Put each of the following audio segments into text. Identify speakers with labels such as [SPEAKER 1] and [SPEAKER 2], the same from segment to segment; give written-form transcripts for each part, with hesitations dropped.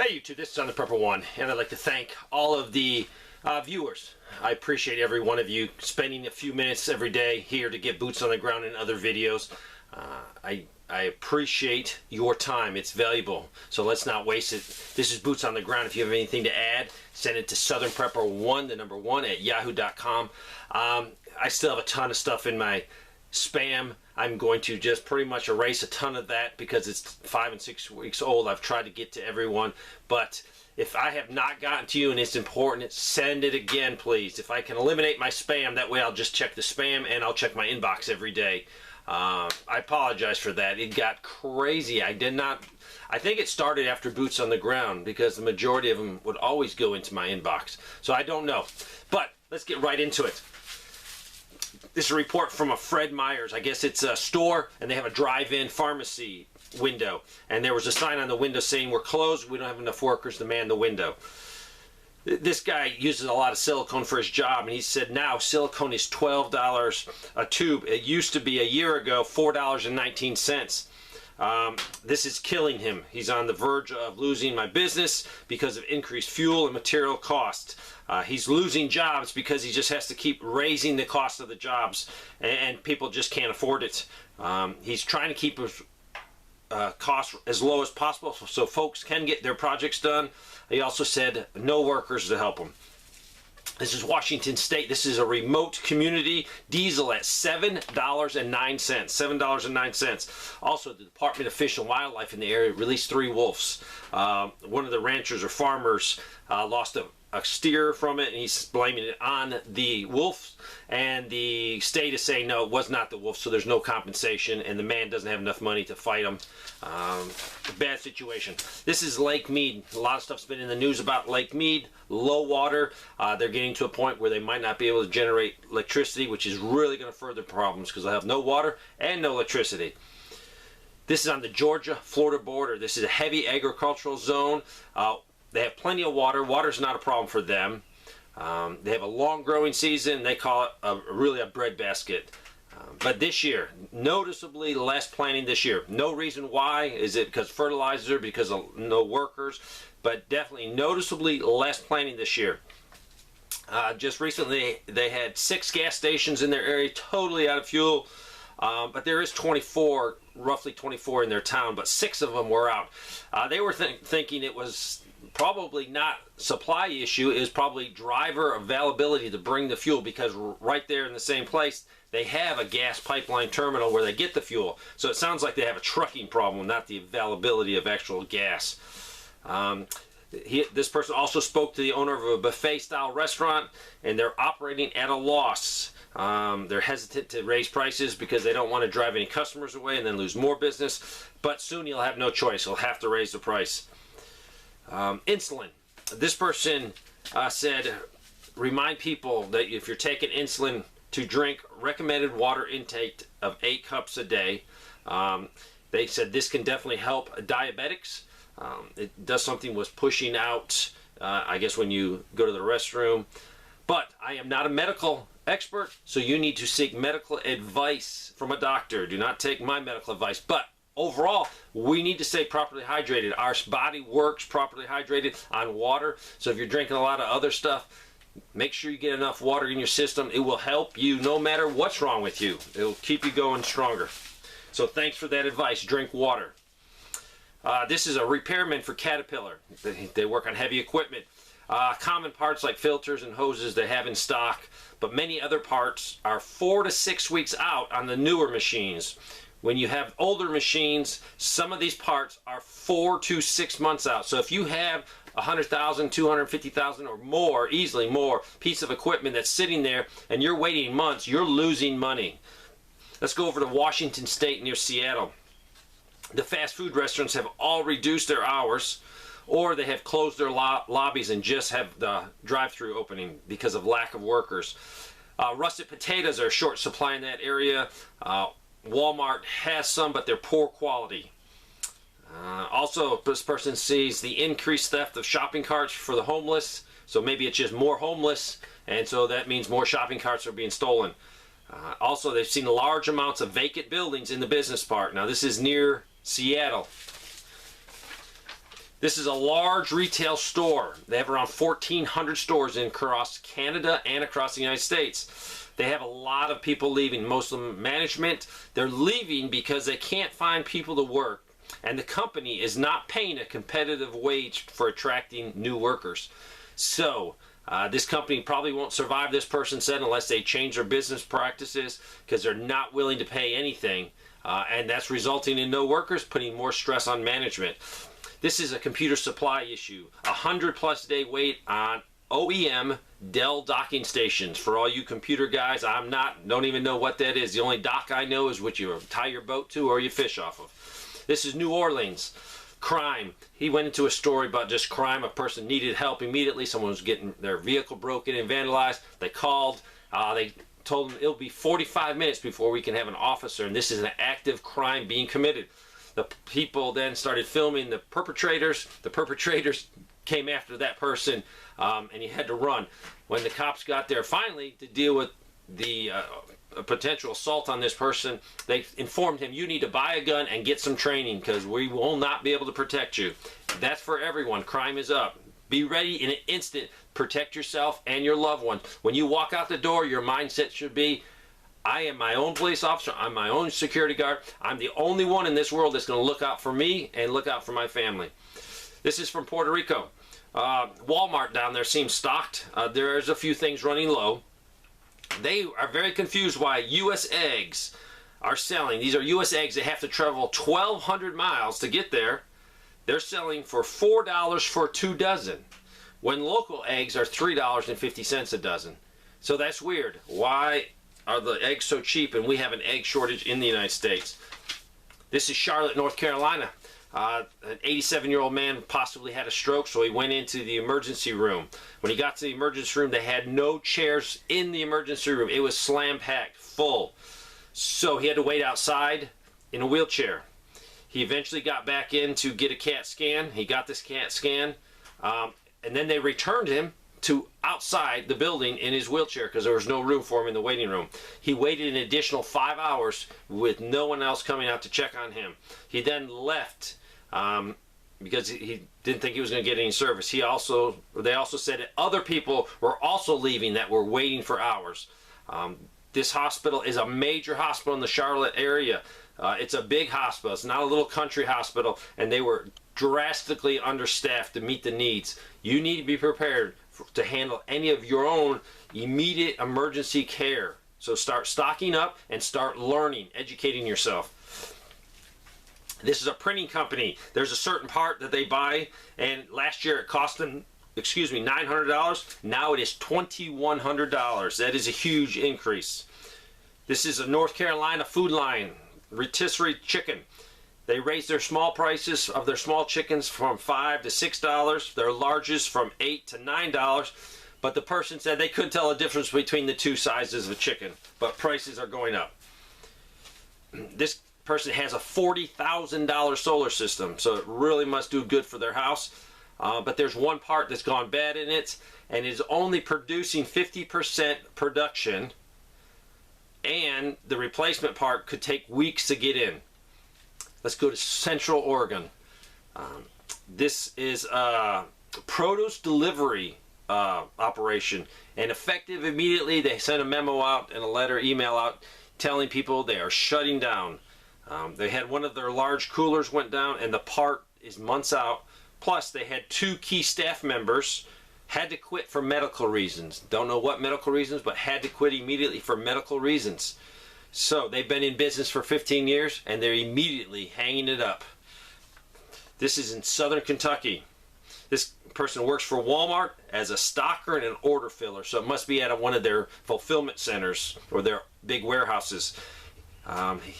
[SPEAKER 1] Hey YouTube, this is On the Prepper One, and I'd like to thank all of the viewers. I appreciate every one of you spending a few minutes every day here to get boots on the ground and other videos. I appreciate your time. It's valuable, so let's not waste it. This is Boots on the Ground. If you have anything to add, send it to southernprepper1, the number 1, at yahoo.com. I still have a ton of stuff in my spam. I'm going to just pretty much erase a ton of that because it's 5 and 6 weeks old. I've tried to get to everyone, but if I have not gotten to you and it's important, send it again, please. If I can eliminate my spam, that way I'll just check the spam and I'll check my inbox every day. I apologize for that. It got crazy. I think it started after Boots on the Ground because the majority of them would always go into my inbox. So I don't know. But let's get right into it. This is a report from a Fred Meyer's. I guess it's a store, and they have a drive-in pharmacy window. And there was a sign on the window saying, "We're closed. We don't have enough workers to man the window." This guy uses a lot of silicone for his job, and he said now silicone is $12 a tube. It used to be a year ago $4.19. This is killing him. He's on the verge of losing my business because of increased fuel and material costs. He's losing jobs because he just has to keep raising the cost of the jobs, and people just can't afford it. He's trying to keep his costs as low as possible so folks can get their projects done. He also said no workers to help him. This is Washington State. This is a remote community. Diesel at $7.09. $7.09. Also, the Department of Fish and Wildlife in the area released 3 wolves. One of the ranchers or farmers lost a steer from it, and he's blaming it on the wolf, and the state is saying no, it was not the wolf, so there's no compensation, and the man doesn't have enough money to fight him. Bad situation. This is Lake Mead. A lot of stuff's been in the news about Lake Mead. Low water. They're getting to a point where they might not be able to generate electricity, which is really going to further problems because they'll have no water and no electricity. This is on the Georgia-Florida border. This is a heavy agricultural zone. They have plenty of water. Water's not a problem for them. They have a long growing season. They call it really a breadbasket. But this year, noticeably less planting this year. No reason why. Is it because fertilizer, because of no workers? But definitely noticeably less planting this year. Just recently, they had 6 gas stations in their area totally out of fuel. But there is 24, roughly 24 in their town, but 6 of them were out. They were thinking it was probably not supply issue, is probably driver availability to bring the fuel, because right there in the same place they have a gas pipeline terminal where they get the fuel. So it sounds like they have a trucking problem, not the availability of actual gas. This person also spoke to the owner of a buffet style restaurant, and they're operating at a loss. They're hesitant to raise prices because they don't want to drive any customers away and then lose more business, but soon you'll have no choice. You'll have to raise the price. Insulin. This person said, remind people that if you're taking insulin, to drink recommended water intake of 8 cups a day. They said this can definitely help diabetics. It does something with pushing out, I guess, when you go to the restroom. But I am not a medical expert, so you need to seek medical advice from a doctor. Do not take my medical advice. But overall, we need to stay properly hydrated. Our body works properly hydrated on water. So if you're drinking a lot of other stuff, make sure you get enough water in your system. It will help you no matter what's wrong with you. It will keep you going stronger. So thanks for that advice. Drink water. This is a repairman for Caterpillar. They work on heavy equipment. Common parts like filters and hoses they have in stock, but many other parts are 4 to 6 weeks out on the newer machines. When you have older machines, some of these parts are 4 to 6 months out. So if you have 100,000, 250,000 or more, easily more, piece of equipment that's sitting there and you're waiting months, you're losing money. Let's go over to Washington State near Seattle. The fast food restaurants have all reduced their hours, or they have closed their lobbies and just have the drive-through opening because of lack of workers. Russet potatoes are a short supply in that area. Walmart has some, but they're poor quality. Also, this person sees the increased theft of shopping carts for the homeless. So maybe it's just more homeless, and so that means more shopping carts are being stolen. Also, they've seen large amounts of vacant buildings in the business park. Now, this is near Seattle. This is a large retail store. They have around 1,400 stores across Canada and across the United States. They have a lot of people leaving, most of them management. They're leaving because they can't find people to work, and the company is not paying a competitive wage for attracting new workers. So this company probably won't survive, this person said, unless they change their business practices, because they're not willing to pay anything, and that's resulting in no workers, putting more stress on management. This is a computer supply issue. 100+ day wait on OEM Dell docking stations. For all you computer guys, don't even know what that is. The only dock I know is what you tie your boat to or you fish off of. This is New Orleans. Crime. He went into a story about just crime. A person needed help immediately. Someone was getting their vehicle broken and vandalized. They called. They told him it'll be 45 minutes before we can have an officer, and this is an active crime being committed. The people then started filming the perpetrators. The perpetrators came after that person, and he had to run. When the cops got there finally to deal with the potential assault on this person, they informed him, you need to buy a gun and get some training because we will not be able to protect you. That's for everyone. Crime is up. Be ready in an instant. Protect yourself and your loved ones. When you walk out the door, your mindset should be, I am my own police officer. I'm my own security guard. I'm the only one in this world that's going to look out for me and look out for my family. This is from Puerto Rico. Walmart down there seems stocked. There's a few things running low. They are very confused why U.S. eggs are selling. These are U.S. eggs. They have to travel 1,200 miles to get there. They're selling for $4 for 2 dozen, when local eggs are $3.50 a dozen. So that's weird. Why are the eggs so cheap and we have an egg shortage in the United States? This is Charlotte, North Carolina. An 87-year-old man possibly had a stroke, so he went into the emergency room. When he got to the emergency room, they had no chairs in the emergency room. It was slam-packed, full. So he had to wait outside in a wheelchair. He eventually got back in to get a CAT scan. He got this CAT scan, and then they returned him to outside the building in his wheelchair because there was no room for him in the waiting room. He waited an additional 5 hours with no one else coming out to check on him. He then left because he didn't think he was going to get any service. They also said that other people were also leaving that were waiting for hours. This hospital is a major hospital in the Charlotte area. It's a big hospital. It's not a little country hospital, and they were drastically understaffed to meet the needs. You need to be prepared to handle any of your own immediate emergency care. So start stocking up and start learning, educating yourself. This is a printing company. There's a certain part that they buy, and last year it cost them, $900. Now it is $2,100. That is a huge increase. This is a North Carolina food line, rotisserie chicken. They raised their small prices of their small chickens from $5 to $6, their largest from $8 to $9, but the person said they couldn't tell a difference between the two sizes of chicken, but prices are going up. This person has a $40,000 solar system, so it really must do good for their house, but there's one part that's gone bad in it, and is only producing 50% production, and the replacement part could take weeks to get in. Let's go to Central Oregon. This is a produce delivery operation, and effective immediately, they sent a memo out and a letter, email out, telling people they are shutting down. They had one of their large coolers went down, and the part is months out. Plus, they had 2 key staff members had to quit for medical reasons. Don't know what medical reasons, but had to quit immediately for medical reasons. So they've been in business for 15 years, and they're immediately hanging it up. This is in Southern Kentucky. This person works for Walmart as a stocker and an order filler, so it must be at one of their fulfillment centers or their big warehouses.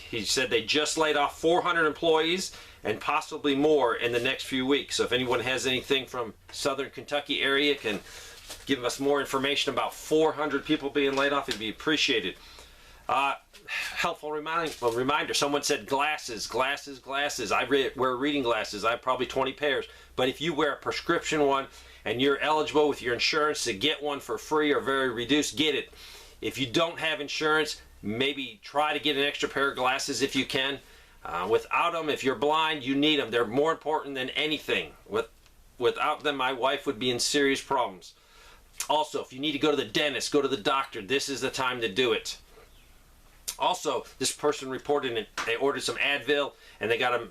[SPEAKER 1] He said they just laid off 400 employees and possibly more in the next few weeks. So if anyone has anything from Southern Kentucky area, can give us more information about 400 people being laid off, it'd be appreciated. Helpful reminder, someone said glasses. I wear reading glasses. I have probably 20 pairs. But if you wear a prescription one and you're eligible with your insurance to get one for free or very reduced, get it. If you don't have insurance, maybe try to get an extra pair of glasses if you can. Without them, if you're blind, you need them. They're more important than anything. Without them, my wife would be in serious problems. Also, if you need to go to the dentist, go to the doctor, this is the time to do it. Also, this person reported they ordered some Advil, and they got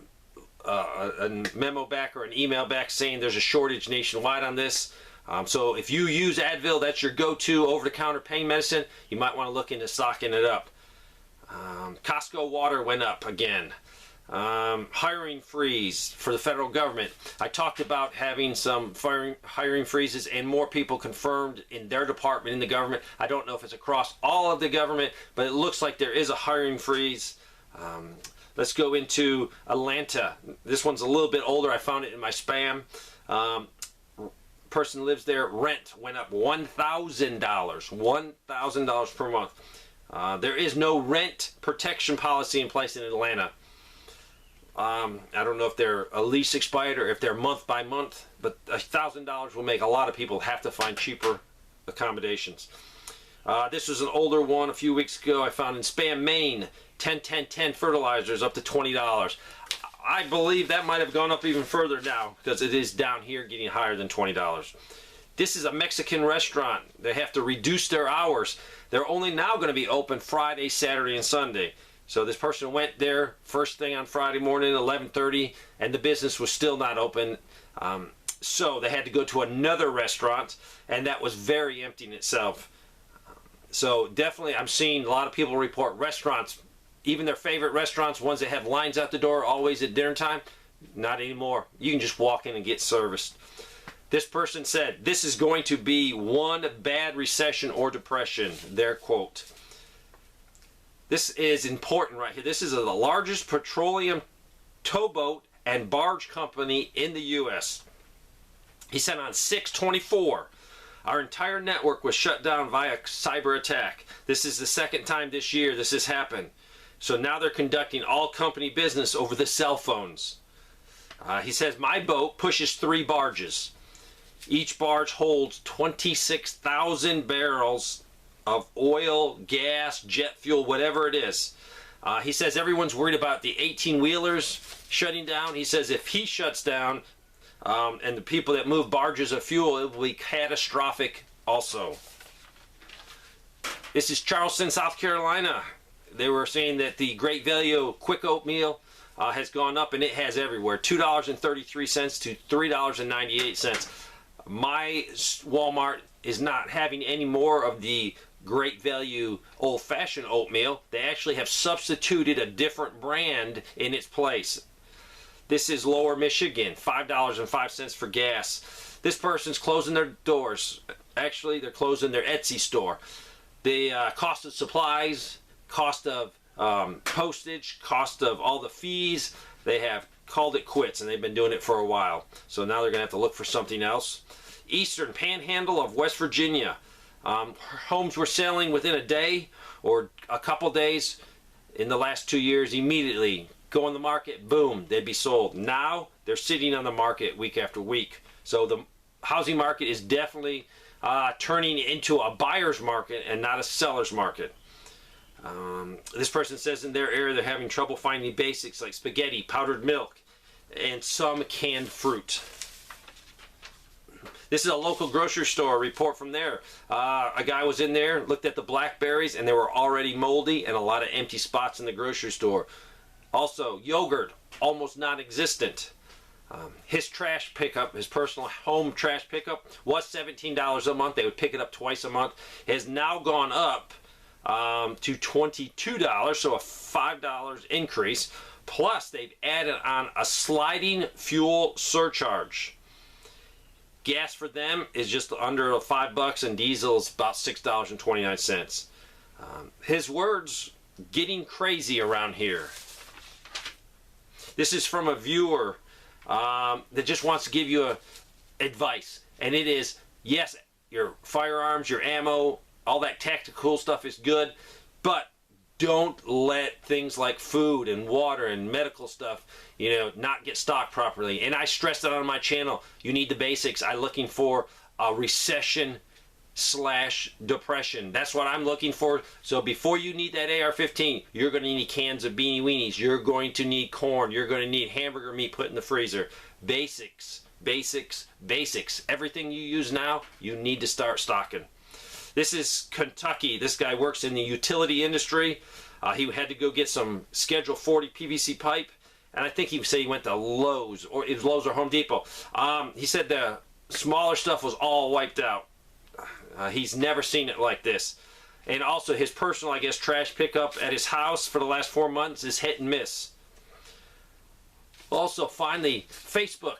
[SPEAKER 1] a memo back or an email back saying there's a shortage nationwide on this. So if you use Advil, that's your go-to over-the-counter pain medicine, you might want to look into stocking it up. Costco water went up again. Hiring freeze for the federal government. I talked about having some hiring freezes and more people confirmed in their department in the government. I don't know if it's across all of the government, but it looks like there is a hiring freeze. Let's go into Atlanta. This one's a little bit older. I found it in my spam. Person lives there. Rent went up $1,000. $1,000 per month. There is no rent protection policy in place in Atlanta. I don't know if they're a lease expired or if they're month by month, but $1,000 will make a lot of people have to find cheaper accommodations. This was an older one a few weeks ago. I found in Spam, Maine, 10-10-10 fertilizers up to $20. I believe that might have gone up even further now because it is down here getting higher than $20. This is a Mexican restaurant. They have to reduce their hours. They're only now going to be open Friday, Saturday, and Sunday. So this person went there first thing on Friday morning, 11:30, and the business was still not open. So they had to go to another restaurant, and that was very empty in itself. So definitely I'm seeing a lot of people report restaurants, even their favorite restaurants, ones that have lines out the door always at dinner time, not anymore. You can just walk in and get serviced. This person said, this is going to be one bad recession or depression, their quote. This is important right here. This is the largest petroleum towboat and barge company in the U.S. He said on 6/24, our entire network was shut down via cyber attack. This is the second time this year this has happened. So now they're conducting all company business over the cell phones. He says, my boat pushes 3 barges. Each barge holds 26,000 barrels of oil, gas, jet fuel, whatever it is. He says everyone's worried about the 18-wheelers shutting down. He says if he shuts down and the people that move barges of fuel, it will be catastrophic also. This is Charleston, South Carolina. They were saying that the Great Value quick oatmeal has gone up, and it has everywhere. $2.33 to $3.98. My Walmart is not having any more of the Great Value old-fashioned oatmeal. They actually have substituted a different brand in its place. This is Lower Michigan, $5.05 for gas. This person's closing their doors. Actually, they're closing their Etsy store. The cost of supplies, cost of postage, cost of all the fees, they have called it quits, and they've been doing it for a while. So now they're going to have to look for something else. Eastern Panhandle of West Virginia. Homes were selling within a day or a couple days in the last 2 years. Immediately go on the market, boom, they'd be sold. Now they're sitting on the market week after week. So the housing market is definitely turning into a buyer's market and not a seller's market. This person says in their area they're having trouble finding basics like spaghetti, powdered milk, and some canned fruit. This is a local grocery store report from there. A guy was in there, looked at the blackberries, and they were already moldy and a lot of empty spots in the grocery store. Also, yogurt, almost non-existent. His trash pickup, his personal home trash pickup, was $17 a month. They would pick it up twice a month. It has now gone up to $22, so a $5 increase. Plus, they've added on a sliding fuel surcharge. Gas for them is just under $5, and diesel is about $6.29. His words, getting crazy around here. This is from a viewer that just wants to give you advice, and it is, yes, your firearms, your ammo, all that tactical stuff is good, but don't let things like food and water and medical stuff, not get stocked properly. And I stress that on my channel. You need the basics. I'm looking for a recession depression. That's what I'm looking for. So before you need that AR-15, you're going to need cans of Beanie Weenies. You're going to need corn. You're going to need hamburger meat put in the freezer. Basics, basics, basics. Everything you use now, you need to start stocking. This is Kentucky. This guy works in the utility industry. He had to go get some Schedule 40 PVC pipe, and I think he said he went to Lowe's, or it was Lowe's or Home Depot. He said the smaller stuff was all wiped out. He's never seen it like this. And also his personal, I guess, trash pickup at his house for the last 4 months is hit and miss. Also, finally, Facebook.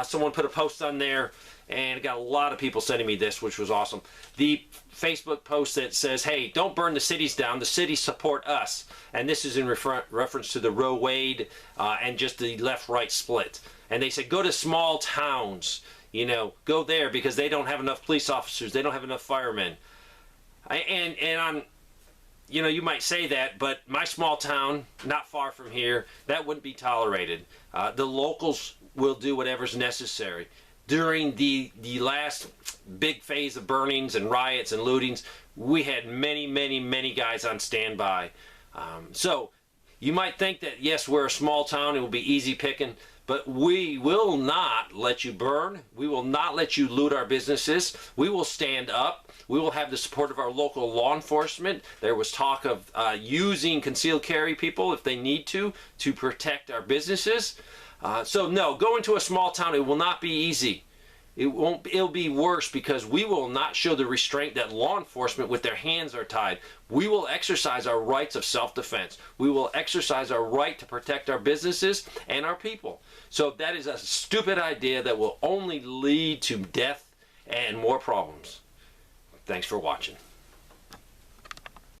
[SPEAKER 1] Someone put a post on there, and got a lot of people sending me this, which was awesome. The Facebook post that says, hey, don't burn the cities down. The cities support us. And this is in reference to the Roe Wade and just the left-right split. And they said, go to small towns. You know, go there because they don't have enough police officers. They don't have enough firemen. And I'm, you know, you might say that, but my small town, not far from here, that wouldn't be tolerated. The locals will do whatever's necessary. During the last big phase of burnings and riots and lootings, we had many guys on standby. So you might think that, yes, we're a small town, it will be easy picking, but we will not let you burn. We will not let you loot our businesses. We will stand up. We will have the support of our local law enforcement. There was talk of using concealed carry people if they need to protect our businesses. So no, going to a small town, it will not be easy. It'll be worse because we will not show the restraint that law enforcement with their hands are tied. We will exercise our rights of self-defense. We will exercise our right to protect our businesses and our people. So that is a stupid idea that will only lead to death and more problems. Thanks for watching.